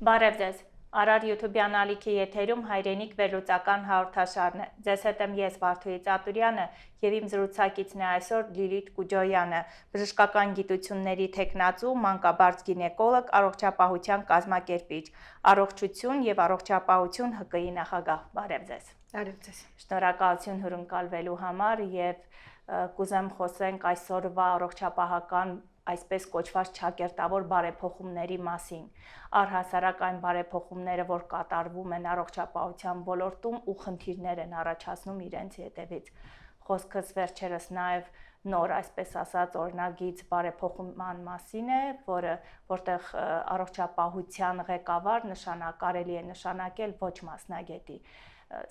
Բարև ձեզ, Արար YouTube-յան ալիքի եթերում հայրենիք վերլուծական հաղորդաշարն է։ Ձեզ հետ եմ ես Վարդուհի Ծատուրյանը եւ իմ զրուցակիցն է այսօր Լիլիթ Կուջոյանը, բժշկական գիտությունների թեկնածու, մանկաբարձ գինեկոլոգ, առողջապահության կազմակերպիչ, առողջություն եւ առողջապահություն ՀԿ-ի նախագահ։ Բարև ձեզ։ Բարև ձեզ։ Շնորհակալություն հյուրընկալվելու համար եւ կուզեմ խոսենք այսօրվա առողջապահական այսպես կոչված ճակերտավոր բարեփոխումների մասին, առհասարակ այն բարեփոխումները, որ կատարվում են առողջապահության ոլորտում ու խնդիրներ են առաջացնում իրենց հետևից։ Խոսքս վերջերս նաև նոր, այսպես ասած, օրինագիծ բարեփոխման մասին է, որտեղ առողջապահության ղեկավար կարելի է նշանակել ոչ մասնագետի։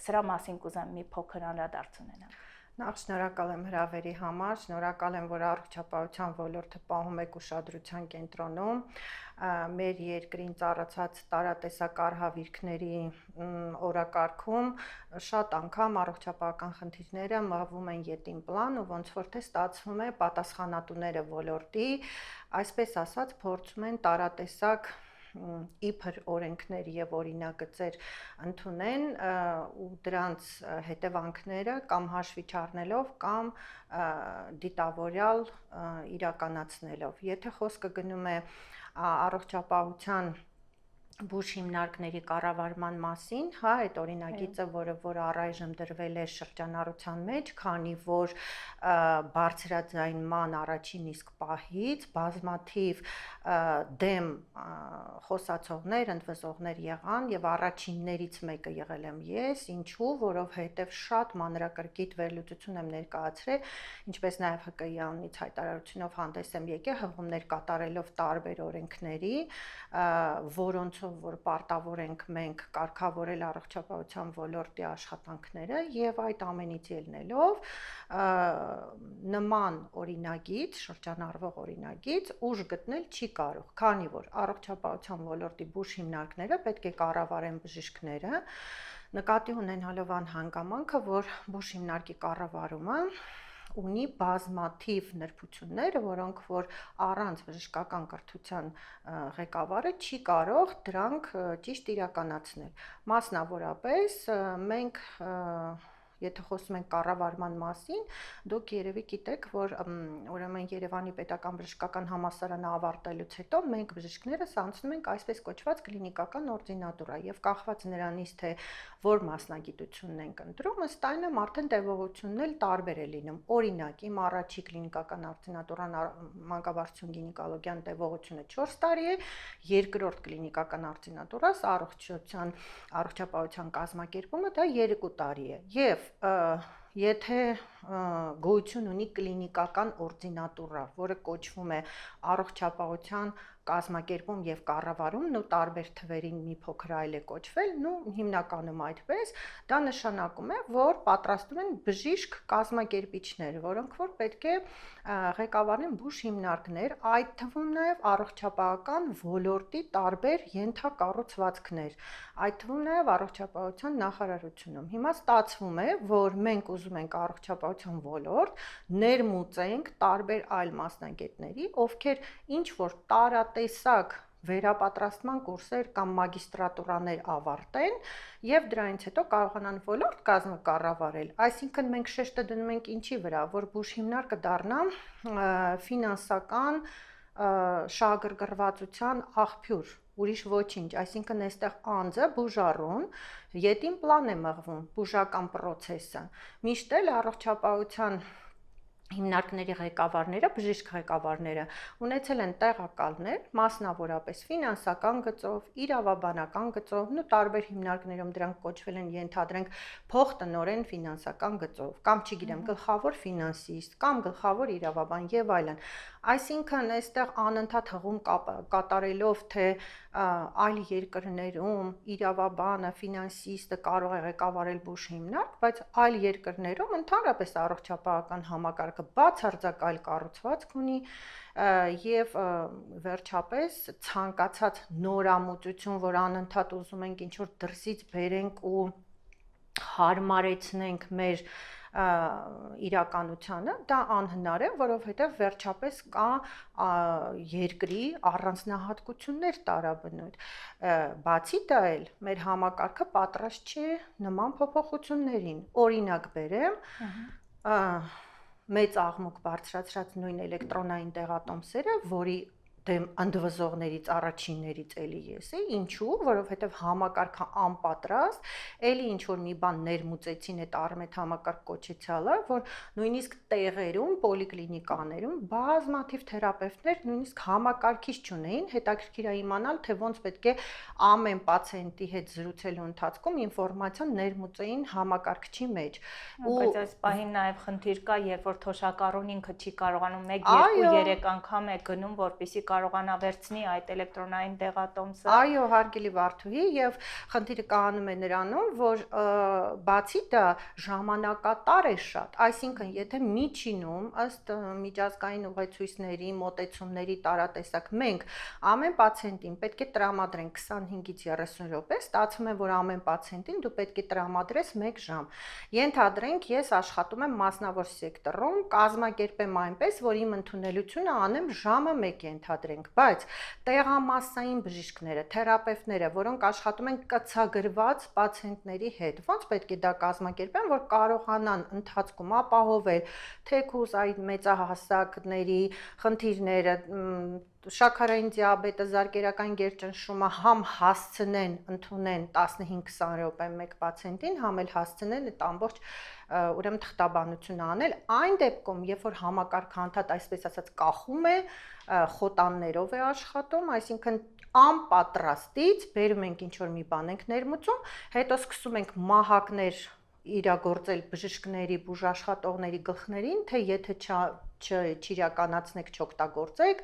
Սրա մասին կուզեմ մի փոքր անդրադարձ ունենալ։ Նախ շնորհակալ եմ հրավերի համար, շնորհակալ եմ, որ առողջապահության ոլորտը պահում եք ուշադրության կենտրոնում։ Մեր երկրին ծառացած տարատեսակ արհավիրքների օրակարգում շատ անգամ առողջապահական խնդիրները մղվում են ետին պլան ու ոնց որ թե ստացվում է պատասխանատուները ոլորտի, այսպես ասած, փորձում են տարատեսակ իբր օրենքներ եւ օրինագծեր ընդունեն ու դրանց հետևանքները կամ հաշվի չառնելով կամ դիտավորյալ իրականացնելով։ Եթե խոսքը գնում է առողջապահության բուժ հիմնարկների կառավարման մասին, այդ օրինագիծը, որ առայժմ դրվել է շրջանառության մեջ, քանի որ բարձրաձայնման առաջին իսկ պահից բազմաթիվ դեմ խոսացողներ, ընդվզողներ եղան եւ առաջիններից մեկը եղել եմ ես, ինչու, որովհետեւ շատ մանրակրկիտ վերլուծություն եմ ներկայացրել, ինչպես նաեւ ՀԿ-ի անունից հայտարարությունով հանդես եմ եկել հղումներ կատարելով տարբեր օրենքների, որոնցով որ պարտավոր ենք մենք կարգավորել առողջապահության ոլորտի աշխատանքները եւ այդ ամենից ելնելով նման օրինագիծ, շրջանառվող օրինագիծ ուժ գտնել չի կարող, քանի որ առողջապահության ոլորտի բուժ հիմնարկները պետք է կառավարեն բժիշկները, նկատի ունենալով անհանգամանքը, որ բուժ հիմնարկի կառավարումը ունի բազմաթիվ նրբություններ, որոնք որ առանց բժշկական կրթության ղեկավարը չի կարող դրանք ճիշտ իրականացնել։ Մասնավորապես մենք եթե խոսում ենք կառավարման մասին, դուք երևի գիտեք, որ ուրեմն Երևանի պետական բժշկական համալսարանը ավարտելուց հետո մենք բժիշկներս անցնում ենք այսպես կոչված կլինիկական օրդինատուրա եւ կախված նրանից թե որ մասնագիտությունն ենք ընտրում, ըստ այնմ արդեն տևողությունն էլ տարբեր է լինում։ Օրինակ, իմ առաջի կլինիկական օրդինատուրան մանկաբարձություն գինեկոլոգիան տևողությունը 4 տարի է, երկրորդ կլինիկական օրդինատուրաս առողջապահության կազմակերպումը դա 2 տարի է։ Եվ եթե գոյություն ունի կլինիկական օրդինատուրա, որը կոչվում է առողջապահության կազմակերպում եւ կառավարումն ու տարբեր թվերին մի փոքր այլ է կոչվել, հիմնականում այդպես, դա նշանակում է, որ պատրաստում են բժիշկ կազմակերպիչներ, որոնք որ պետք է ղեկավարեն բուժ հիմնարկներ, այդ թվում նաեւ առողջապահական ոլորտի տարբեր ենթակառուցվածքներ, այդ թվում նաեւ առողջապահության նախարարությունում։ Հիմա ստացվում է, որ մենք ուզում ենք առողջապահության ոլորտ ներմուծենք տարբեր այլ մասնագետների, ովքեր ինչ որ տարատեսակ վերապատրաստման կուրսեր կամ մագիստրատուրաներ ավարտեն եւ դրանից հետո կարողանան ոլորտ կառավարել։ Այսինքն մենք շեշտը դնում ենք ինչի վրա, որ բուժ հիմնարկը դառնա ֆինանսական շահագրգռվածության աղբյուր, ուրիշ ոչինչ, այսինքն այստեղ անձը բուժառուն ետին պլան է մղվում բուժական process-ը։ Միշտ էլ առողջապահության հիմնարկների ղեկավարները, բժիշկ ղեկավարները ունեցել են տեղակալներ, մասնավորապես ֆինանսական գծով, իրավաբանական գծով, տարբեր հիմնարկներում դրանք կոչվել են ենթադրենք փոխտնօրեն ֆինանսական գծով, կամ չգիտեմ, գլխավոր ֆինանսիստ, կամ գլխավոր իրավաբան եւ այլն։ Այսինքն այստեղ անընդհատ հղում կատարելով թե այլ երկրներում իրավաբանը, ֆինանսիստը կարող է ղեկավարել բուժ հիմնարկ, բայց այլ երկրներում ընդհանրապես առողջապահական համակարգը բացարձակ այլ կառուցվածք ունի եւ վերջապես ցանկացած նորամուծություն, որ անընդհատ ուզում ենք ինչ որ դրսից բերենք ու հարմարեցնենք մեր իրականությանը, դա անհնար է, որովհետև վերջապես կա երկրի առանձնահատկություններ տարաբնույթ։ Բացի դա էլ մեր համակարգը պատրաստ չէ նման փոփոխություններին։ Օրինակ բերեմ, մեծ աղմուկ բարձրացրած նույն էլեկտրոնային տեղատոմսերը, որի դեմ ընդվզողներից առաջիններից էլի ես էի, ինչու, որովհետև համակարգը անպատրաստ, էլի ինչ որ մի բան ներմուծեցին այդ արմետ համակարգ կոչեցյալը, որ նույնիսկ տեղերում, պոլիկլինիկաներում բազմաթիվ թերապևտներ նույնիսկ համակարգիչ չունեին, հետաքրքիր է իմանալ, թե ոնց պետք է ամեն պացիենտի հետ զրուցելու ընթացքում ինֆորմացիան ներմուծեին համակարգչի մեջ։ Բայց այս պահին նաև խնդիր կա, երբ որ թոշակառուն ինքը չի կարողանում 1, 2, 3 անգամ է գնում, որպեսզի կարողանա վերցնի այդ էլեկտրոնային տեղատոմսը։ Այո, հարգելի Վարդուհի, եւ խնդիրը կանում է նրանում, որ բացի դա ժամանակատար է շատ, այսինքն եթե միջինում ըստ միջազգային ուղեցույցների, մոտեցումների տարատեսակ մենք ամեն պացիենտին պետք է տրամադրենք 25-ից 30 րոպե, ստացվում է, որ ամեն պացիենտին դու պետք է տրամադրես 1 ժամ։ Ենթադրենք, ես աշխատում եմ մասնավոր սեկտորում, կազմակերպեմ այնպես, որ իմ ընդունելությունը անեմ ժամը 1 ենթադրենք, բայց տեղամասային բժիշկները, թերապևտները, որոնք աշխատում են կցագրված պացիենտների հետ, ոնց պետք է դա կազմակերպեն, որ կարողանան ընթացքում ապահովել թեկուզ այդ մեծահասակների խնդիրները, շաքարային դիաբետը, զարկերակային գերճնշումը համ հասցնեն, ընդունեն 15-20 րոպե մեկ պացիենտին, համ էլ հասցնեն այդ ամբողջ ուրեմն թղթաբանությունը անել, այն դեպքում, երբ որ համակարգը անդադ այսպես ասած կախում է, խոտաններով է աշխատում, այսինքն անպատրաստից բերում ենք ինչ-որ մի բան ենք ներմուծում, հետո սկսում ենք մահակներ իրագործել բժիշկների, բուժաշխատողների գլխներին, թե եթե չիրականացնեք, չօգտագործեք,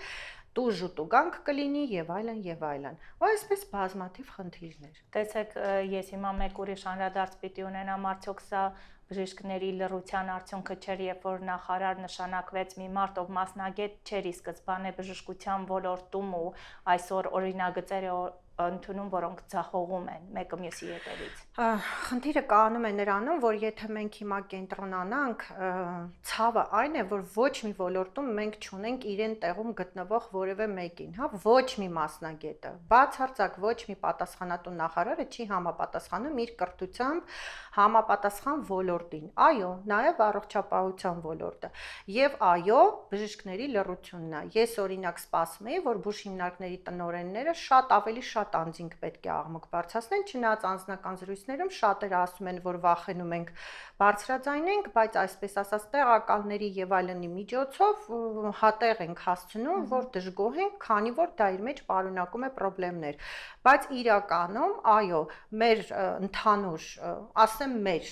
տուժ ու տուգանք կլինի եւ այլն եւ այլն։ Ու այսպես բազմաթիվ խնդիրներ։ Տեսեք, ես հիմա մեկ ուրիշ անդրադարձ պիտի ունենամ, արդյոք սա բժիշկների լռության արդյունքը չէր, երբ որ նախարար նշանակվեց մի մարդ, ով մասնագետ չէր ի սկզբանե բժշկության ոլորտում ու այսօր օրինագծեր է ընդունում, որոնք ձախողում են մեկը մյուսի հետևից։ Խնդիրը կանում է նրանում, որ եթե մենք հիմա կենտրոնանանք, ցավը այն է, որ ոչ մի ոլորտում մենք չունենք իրեն տեղում գտնվող որևէ մեկին, հա, ոչ մի մասնագետը, բացարձակ ոչ մի պատասխանատու նախարարը չի համապատասխանում իր կրթությամբ համապատասխան ոլորտին, այո, նաև առողջապահության ոլորտը, եւ այո, բժիշկների լռությունն է։ Ես օրինակ սպասում եի, որ բուժհիմնարկների տնօրենները շատ ավելի շատ անձինք պետք է աղմուկ բարձրացնեն, չնայած անձնական զրույցներում շատերը ասում են, որ վախենում ենք բարձրաձայնենք, բայց այսպես ասած տեղակալների եւ այլնի միջոցով հատեղ ենք հասցնում, որ դժգոհ ենք, քանի որ դա իր մեջ պարունակում է խնդիրներ։ Բայց իրականում, այո, մեր ընդհանուր, ասեմ մեր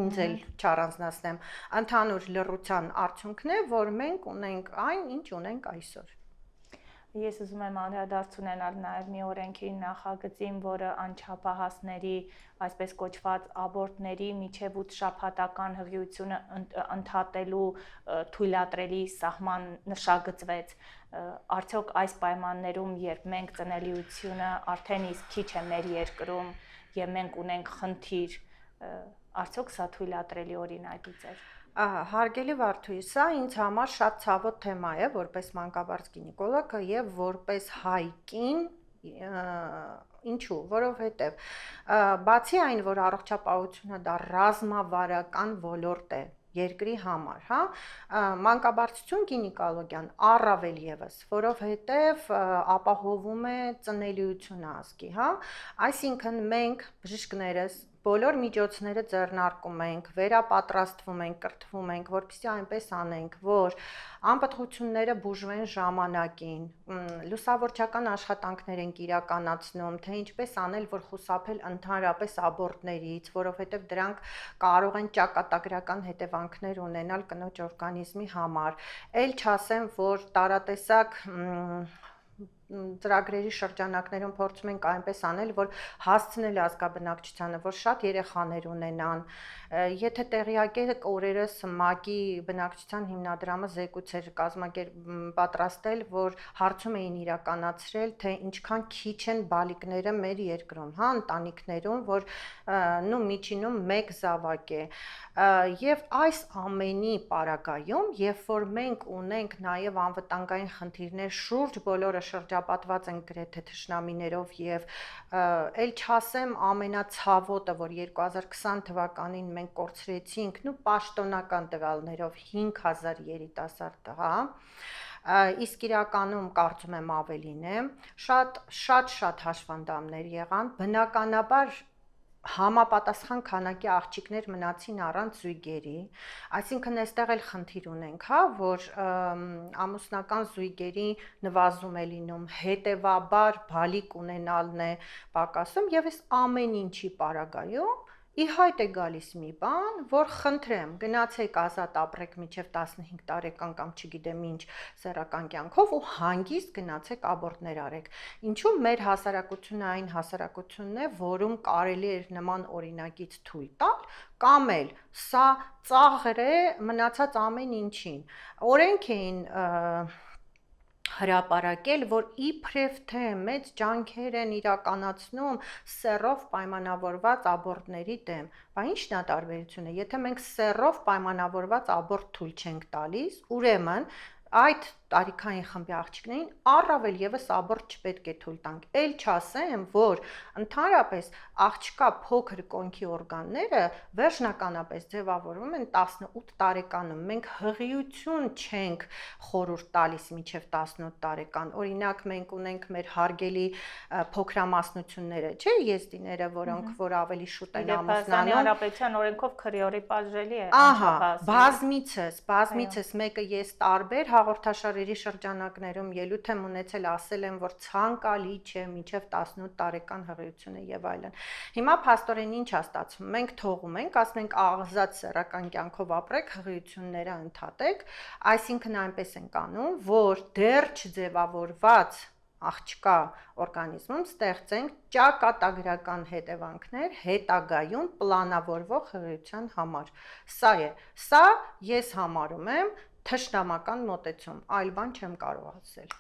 ինձ էլ չառանձնացնեմ, ընդհանուր լռության արդյունքն է, որ մենք ունենք այն, ինչ ունենք այսօր։ Ես ուզում եմ անդրադարձ ունենալ նաև մի օրենքի նախագծին, որը անչափահասների, այսպես կոչված աբորտների միջև 8 շաբաթական հղիությունը ընդհատելու թույլատրելի սահման նշագծվեց։ Արդյոք այս պայմաններում, երբ մենք ծնելիությունը արդեն իսկ քիչ է մեր երկրում եւ մենք ունենք խնդիր, արդյոք սա թույլատրելի օրինագիծ է։ Հարգելի Վարդուհի, սա ինձ համար շատ ցավոտ թեմա է, որպես մանկաբարձ գինեկոլոգ եւ որպես հայ կին, ինչու, որովհետեւ բացի այն, որ առողջապահությունը դա ռազմավարական ոլորտ է երկրի համար, հա, մանկաբարձություն գինեկոլոգիան առավել եւս, որովհետեւ ապահովում է ծնելիությունը ազգի, հա, այսինքն մենք բժիշկներս բոլոր միջոցները ձեռնարկում ենք, վերապատրաստվում ենք, կրթվում ենք, որպեսզի այնպես անենք, որ անպտղությունները բուժվեն ժամանակին, լուսավորչական աշխատանքներ ենք իրականացնում, թե ինչպես անել, որ խուսափել ընդհանրապես աբորտներից, որովհետև դրանք կարող են ճակատագրական հետևանքներ ունենալ կնոջ օրգանիզմի համար։ Էլ չասեմ, որ տարատեսակ ծրագրերի շրջանակներում փորձում ենք այնպես անել, որ հասցնել ազգաբնակչությանը, որ շատ երեխաներ ունենան։ Եթե տեղյակ եք, օրերս ՄԱԿ-ի բնակչության հիմնադրամը զեկույց էր պատրաստել, որ հարցում էին իրականացրել, թե ինչքան քիչ են բալիկները մեր երկրում, հա, ընտանիքներում, որ միջինում 1 զավակ է։ Եվ այս ամենի պարագայում, երբ որ մենք ունենք նաև անվտանգային խնդիրներ շուրջ բոլորը շրջապատված են գրեթե թշնամիներով եւ ել չասեմ ամենացավոտը, որ 2020 թվականին մենք կորցրեցինք, պաշտոնական տվյալներով 5000 երիտասարդ տղա, իսկ իրականում կարծում եմ ավելին է, շատ հաշվանդամներ եղան, բնականաբար համապատասխան քանակի աղջիկներ մնացին առանց զույգերի, այսինքն այստեղ էլ խնդիր ունենք, հա, որ ամուսնական զույգերի նվազում է լինում, հետևաբար բալիկ ունենալն է պակասում եւ այս ամեն ինչի պարագայում ի հայտ է գալիս մի բան, որ խնդրեմ, գնացեք ազատ ապրեք մինչև 15 տարեկան կամ չգիտեմ ինչ սեռական կյանքով ու հանգիստ գնացեք աբորտներ արեք։ Ինչու մեր հասարակությունը այն հասարակությունն է, որում կարելի է նման օրինակից թույլ տալ, կամ էլ սա ծաղր է մնացած ամեն ինչին։ Օրենք էին հրապարակել, որ իբրև թե մեծ ջանքեր են իրականացնում սեռով պայմանավորված աբորտների դեմ, բա ի՞նչն է տարբերությունը, եթե մենք սեռով պայմանավորված աբորտ թույլ չենք տալիս, ուրեմն այդ տարիքային խմբի աղջիկներին առավել եւս աբորտ չպետք է թույլ տանք։ Էլ չասեմ, որ ընդհանրապես աղջկա փոքր կոնքի օրգանները վերջնականապես ձևավորվում են 18 տարեկանում։ Մենք հղիություն չենք խորհուրդ տալիս մինչև 18 տարեկան։ Օրինակ մենք ունենք մեր հարգելի փոքրամասնությունները, չէ՞, եզդիները, որոնք որ ավելի շուտ են ամուսնանում։ Հանրապետության օրենքով քրեորի պատժելի է։ Ահա, բազմիցս մեկը ես տարբեր հաղորդաշարերի շրջանակներում ելույթ եմ ունեցել, ասել եմ, որ ցանկալի չէ մինչև 18 տարեկան հղիությունը եւ այլն։ Հիմա փաստորեն ինչ է ստացվում։ Մենք թողում ենք, ասում ենք ազատ սեռական կյանքով ապրեք, հղիությունները ընդհատեք, այսինքն այնպես ենք անում, որ դեռ չձևավորված աղջկա օրգանիզմում ստեղծենք ճակատագրական հետևանքներ հետագայում պլանավորվող հղիության համար։ Սա է, սա ես համարում եմ թշնամական մոտեցում, այլ բան չեմ կարող ասել։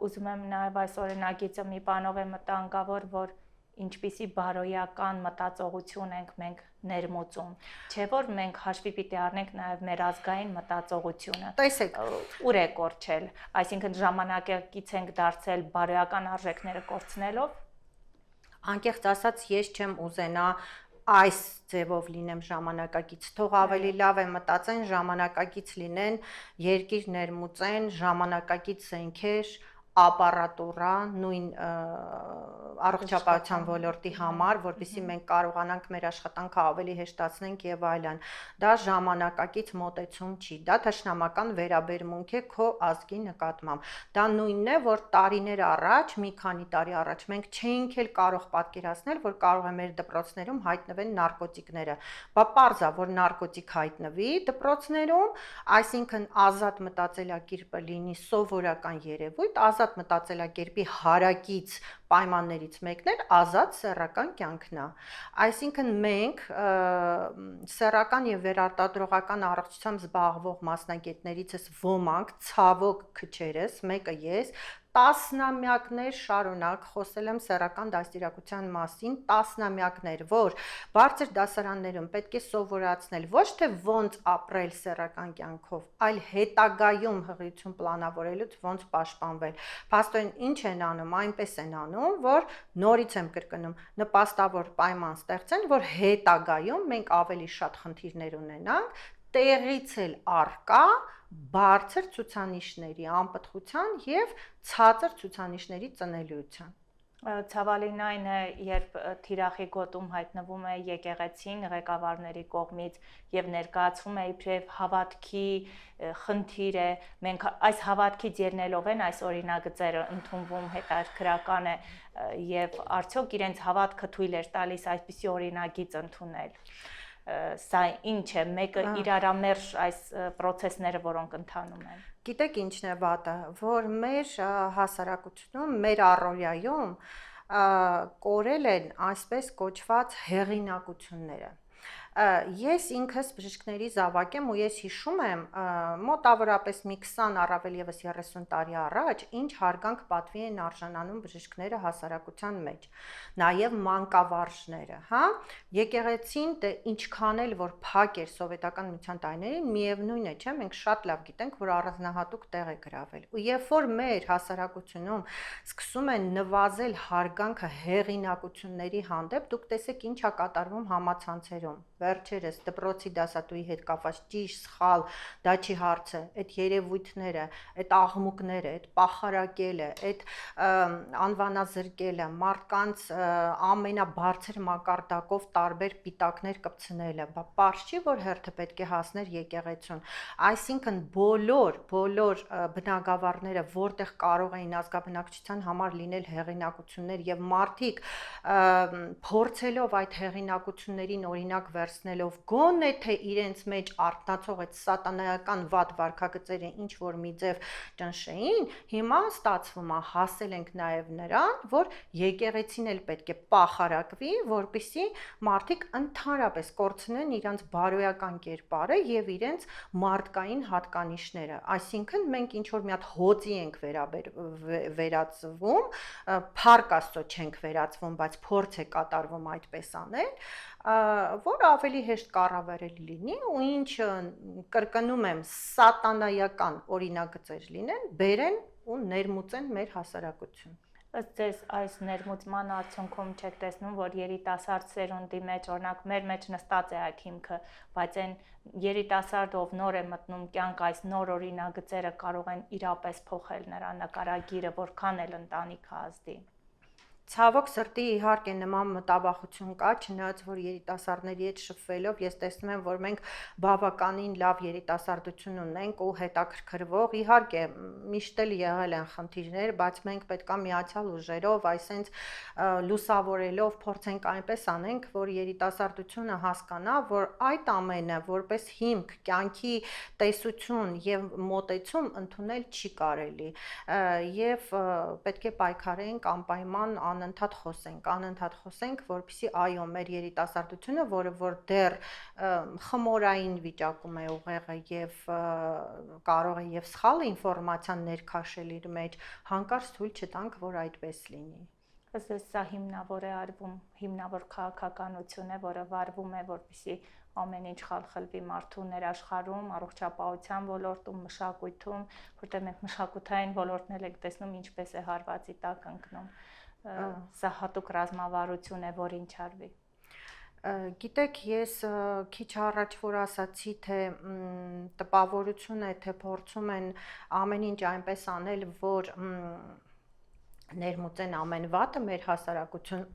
Ուզում եմ նաև այս օրինագիծը մի բանով է մտանգավոր, որ ինչպիսի բարոյական մտածողություն ենք մենք ներմուծում, չէ՞ որ մենք հաշվի պիտի առնենք նաև մեր ազգային մտածողությունը։ Տեսեք, ուր է կորչել, այսինքն ժամանակակից ենք դարձել բարոյական արժեքները կորցնելով։ Անկեղծ ասած, ես չեմ ուզենա այս ձևով լինեմ ժամանակակից, թող ավելի լավ է մտածեն, ժամանակակից լինեն, երկիր ներմուծեն, ժամանակակից զենքեր, ապարատուրա, նույն առողջապահության ոլորտի համար, որպեսզի մենք կարողանանք մեր աշխատանքը ավելի հեշտացնենք եւ այլն։ Դա ժամանակակից մոտեցում չի, դա թշնամական վերաբերմունք է քո ազգի նկատմամբ։ Դա նույնն է, որ տարիներ առաջ, մի քանի տարի առաջ մենք չէինք էլ կարող պատկերացնել, որ կարող է մեր դպրոցներում հայտնվեն նարկոտիկները։ Բա պարզ է, որ նարկոտիկ հայտնվի դպրոցներում, այսինքն ազատ մտածելակերպը լինի սովորական երևույթ, ազատ մտածելակերպի հարակից պայմաններից մեկն էլ ազատ սեռական կյանքն է։ Այսինքն մենք սեռական եւ վերարտադրողական առողջությամբ զբաղվող մասնագետներիցս ոմանք, ցավոք քչերս, մեկը ես, տասնամյակներ շարունակ խոսել եմ սեռական դաստիարակության մասին, տասնամյակներ, որ բարձր դասարաններում պետք է սովորացնել ոչ թե ոնց ապրել սեռական կյանքով, այլ հետագայում հղիություն պլանավորելուց ոնց պաշտպանվել։ Փաստորեն ինչ են անում, այնպես են անում, որ նորից եմ կրկնում, նպաստավոր պայման ստեղծեն, որ հետագայում մենք ավելի շատ խնդիրներ ունենանք, տեղից էլ առկա բարձր ցուցանիշների անպտղության եւ ցածր ցուցանիշների ծնելիության։ Ցավալին այն է, երբ թիրախի գոտում հայտնվում է եկեղեցին ղեկավարների կողմից եւ ներկայացվում է իբրև հավատքի խնդիր է, մենք այս հավատքից ելնելով են այս օրինագծերը ընդունվում, հետաքրքրական է եւ արդյոք իրենց հավատքը թույլ էր տալիս այսպիսի օրինագիծ ընդունել։ սա ինչ է, մեկը իրարամերժ այս process-ները, որոնք ընթանում են։ Գիտեք ինչն է վատը, որ մեր հասարակությունում, մեր առօրյայում կորել են այսպես կոչված հեղինակությունները։ Ես ինքս բժիշկների զավակ եմ ու ես հիշում եմ մոտավորապես մի 20 առավել եւս 30 տարի առաջ ինչ հարգանք պատվի են արժանանում բժիշկները հասարակության մեջ, նաեւ մանկավարժները, հա, եկեղեցին դե ինչքան էլ որ փակ էր սովետական միության տարիներին, միևնույն է, չէ, մենք շատ լավ գիտենք, որ առանձնահատուկ տեղ է գրավել։ Ու երբ որ մեր հասարակությունում սկսում են նվազել հարգանքը հեղինակությունների հանդեպ, դուք տեսեք ինչ է կատարվում համացանցերում։ Վերջերս դպրոցի դասատուի հետ կապված ճիշտ, սխալ, դա չի հարցը, այդ երևույթները, այդ աղմուկները, այդ պախարակելը, այդ անվանազրկելը, մարդկանց ամենաբարձր մակարդակով տարբեր պիտակներ կպցնելը, պարզ չի, որ հերթը պետք է հասներ եկեղեցուն։ Այսինքն բոլոր բնագավառները, որտեղ կարող էին ազգաբնակչության համար լինել հեղինակություններ եւ մարդիկ փորձելով այդ հեղինակություններին օրինակ վերցնելով գոնե թե իրենց մեջ արտնացող այդ սատանայական վատ վարքագծերը ինչ որ մի ձև ճնշեին, հիմա ստացվում է հասել ենք նաև նրան, որ եկեղեցին էլ պետք է պախարակվի, որպեսզի մարդիկ ընդհանրապես կորցնեն իրենց բարոյական կերպարը եւ իրենց մարդկային հատկանիշները։ Այսինքն մենք ինչ որ մի հատ հոծի ենք վերածվում, փառք Աստծո չենք վերածվում, բայց փորձ է կատարվում այդպես անել, որ ավելի հեշտ կառավարելի լինի ու ինչ կրկնում եմ սատանայական օրինագծեր լինեն, բերեն ու ներմուծեն մեր հասարակություն։ Ըստ ձեզ այս ներմուծման արդյունքում չեք տեսնում, որ երիտասարդ սերունդի մեջ, օրինակ մեր մեջ նստած է այդ հիմքը, բայց այն երիտասարդ ով նոր է մտնում կյանք, այս նոր օրինագծերը կարող են իրապես փոխել նրա նկարագիրը, որքան էլ ընտանիքը ազդի։ Ցավոք սրտի իհարկե նման մտավախություն կա, չնայած որ երիտասարդների հետ շփվելով ես տեսնում եմ, որ մենք բավականին լավ երիտասարդություն ունենք ու հետաքրքրվող, իհարկե միշտ էլ եղել են խնդիրներ, բայց մենք պետքա միացյալ ուժերով, այսենց լուսավորելով փորձենք այնպես անենք, որ երիտասարդությունը հասկանա, որ այդ ամենը որպես հիմք, կյանքի տեսություն եւ մոտեցում ընդունել չի կարելի եւ պետք է պայքարենք անպայման անընդհատ խոսենք, որպեսզի այո, մեր երիտասարդությունը, որը որ դեռ խմորային վիճակում է ուղեղը եւ կարող է եւ սխալ ինֆորմացիան ներքաշել իր մեջ, հանկարծ թույլ չտանք, որ այդպես լինի։ Ըստ սա հիմնավոր է արվում, հիմնավոր քաղաքականություն է, որը վարվում է, որպեսզի ամեն ինչ խալխլվի մարդու ներաշխարհում, առողջապահության ոլորտում, մշակույթում, որտեղ մենք մշակութային ոլորտն էլ ենք տեսնում ինչպես է հարվածի տակ ընկնում։ Սա հատուկ ռազմավարություն է, որին չարվի։ Գիտեք, ես քիչ առաջ որ ասացի, թե տպավորություն է, թե փորձում են ամեն ինչ այնպես անել, որ ներմուծեն ամեն վատը մեր հասարակություն,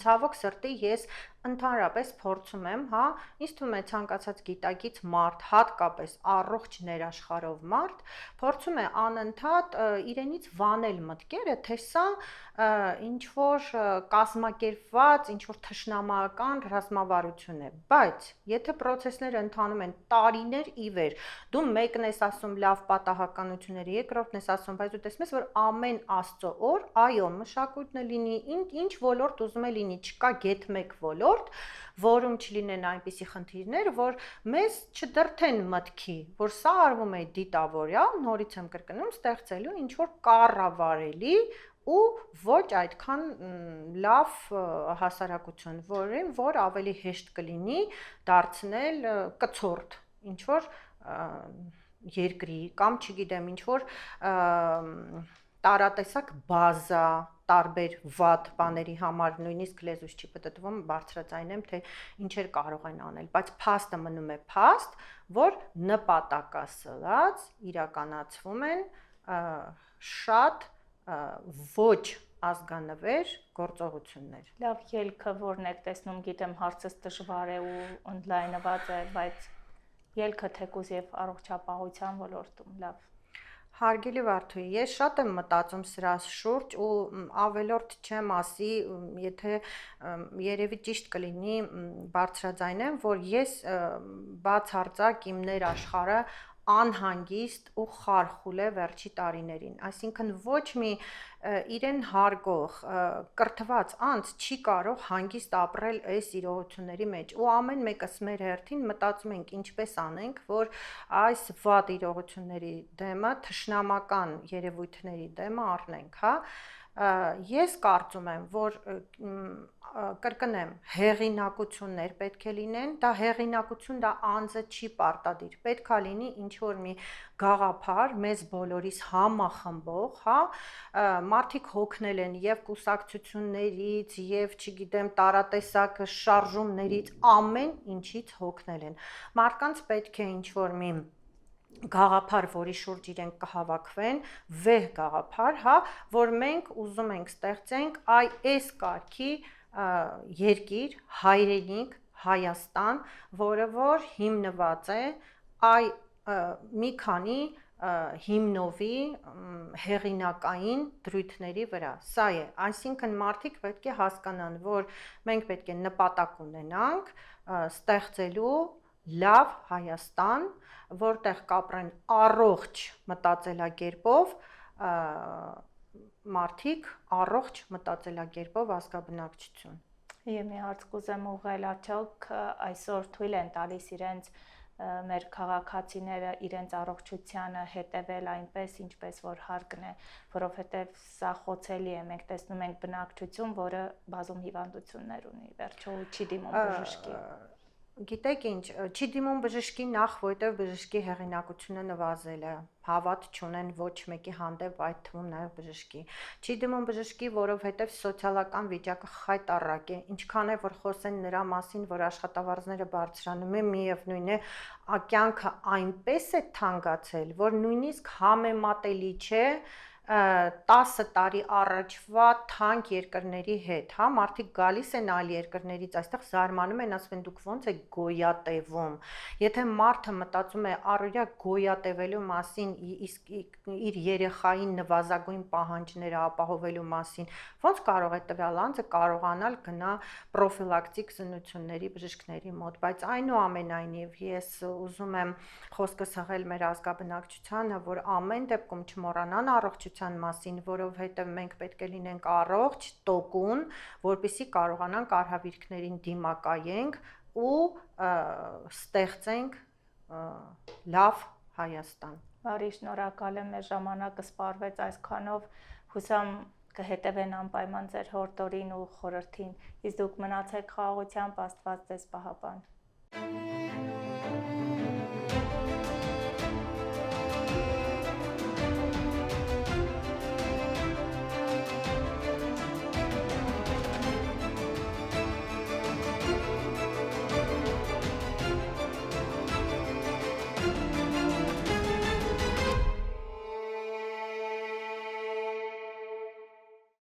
ցավոք սրտի ես ընդհանրապես փորձում եմ, հա, ինձ թվում է ցանկացած գիտակից մարդ, հատկապես առողջ ներաշխարհով մարդ, փորձում է անընդհատ իրենից վանել մտքերը, թե սա ինչ որ կազմակերպված, ինչ որ թշնամական ռազմավարություն է, բայց եթե process-ները ընթանում են տարիներ ի վեր, դու մեկն ես ասում լավ պատահականությունների, երկրորդն ես ասում, բայց դու տեսնում ես, որ ամեն Աստծո օր, այո, մշակույթն է լինի, ինչ ոլորտ ուզում է լինի, չկա գեթ մեկ ոլորտ, որում չլինեն այնպիսի խնդիրներ, որ մեզ չդրթեն մտքի, որ սա արվում է դիտավորյալ, նորից եմ կրկնում, ստեղծելու ինչ որ կառավարելի ու ոչ այդքան լավ հասարակություն, որ ավելի հեշտ կլինի դարձնել կցորդ, ինչ որ երկրի կամ չգիտեմ, ինչ որ տարատեսակ բազա տարբեր վատ բաների համար նույնիսկ լեզուս չի պատտվում, բարձրաձայնեմ, թե ինչեր կարող են անել, բայց փաստը մնում է փաստ, որ նպատակասլաց իրականացվում են շատ ոչ ազգանվեր գործողություններ։ Լավ, ելքը որն եք տեսնում, գիտեմ հարցս դժվար է ու օնլայնված է, բայց ելքը թեկուզ եւ առողջապահության ոլորտում լավ։ Հարգելի Վարդուհի, ես շատ եմ մտածում սրա շուրջ ու ավելորդ չեմ ասի, եթե երևի ճիշտ կլինի բարձրաձայնեմ, որ ես բացարձակ իմ ներաշխարհը անհանգիստ ու խարխուլ է վերջի տարիներին, այսինքն ոչ մի իրեն հարգող կրթված անձ չի կարող հանգիստ ապրել այս իրողությունների մեջ ու ամեն մեկս մեր հերթին մտածում ենք ինչպես անենք, որ այս վատ իրողությունների դեմը, թշնամական երևույթների դեմը առնենք, հա։ Ես կարծում եմ, որ կրկնեմ, հեղինակություններ պետք է լինեն, դա հեղինակություն, դա անձը չի պարտադիր, պետք է լինի ինչ-որ մի գաղափար, մեզ բոլորիս համախմբող, հա, մարդիկ հոգնել են և կուսակցություններից, և չգիտեմ, տարատեսակ շարժումներից, ամեն ինչից հոգնել են, մարդկանց պետք է ինչ-որ մի գաղափար, որի շուրջ իրենք կհավաքվեն, վեհ գաղափար, հա, որ մենք ուզում ենք ստեղծենք այս կարգի երկիր, հայրենիք, Հայաստան, որը որ հիմնված է մի քանի հիմնովի հեղինակային դրույթների վրա, սա է, այսինքն մարդիկ պետք է հասկանան, որ մենք պետք է նպատակ ունենանք ստեղծելու լավ Հայաստան, որտեղ կապրեն առողջ մտածելակերպով մարդիկ, առողջ մտածելակերպով ազգաբնակչություն։ Եվ մի հարց կուզեմ ուղղել, արդյոք այսօր թույլ են տալիս իրենց մեր քաղաքացիները իրենց առողջությանը հետևել այնպես, ինչպես որ հարկն է, որովհետև սա խոցելի է, մենք տեսնում ենք բնակչություն, որը բազում հիվանդություններ ունի, վերջո չի դիմում բժշկի։ Գիտեք ինչ, չի դիմում բժշկի նախ, որտեղ բժշկի հեղինակությունը նվազել է, հավատ չունեն ոչ մեկի հանդեպ, այդ թվում նաև բժշկի։ Չի դիմում բժշկի, որովհետև սոցիալական վիճակը խայտառակ է, ինչքան է որ խոսեն նրա մասին, որ աշխատավարձները բարձրանում է, միևնույն է, կյանքը այնպես է թանկացել, որ նույնիսկ համեմատելի չէ 10 տարի առաջվա թանկ երկրների հետ, հա, մարդիկ գալիս են այլ երկրներից, այստեղ զարմանում են, ասում են դուք ոնց եք գոյատևում, եթե մարդը մտածում է առօրյա գոյատևելու մասին, իսկ իր երեխային նվազագույն պահանջները ապահովելու մասին, ոնց կարող է տվյալ անձը կարողանալ գնա պրոֆիլակտիկ զննությունների բժիշկների մոտ, բայց այնուամենայնիվ ես ուզում եմ խոսքս հղել մեր ազգաբնակչությանը, որ ամեն դեպքում չմոռանան առողջության մասին, որովհետև մենք պետք է լինենք առողջ, տոկուն, որպեսզի կարողանանք արհավիրքներին դիմակայենք ու ստեղծենք լավ Հայաստան։ Բարի, շնորհակալ եմ, մեր ժամանակը սպառվեց այսքանով, հուսամ կհետևեն անպայման ձեր հորդորին ու խորհրդին, իսկ դուք մնացեք խաղաղությամբ, Աստված ձեզ պահապան։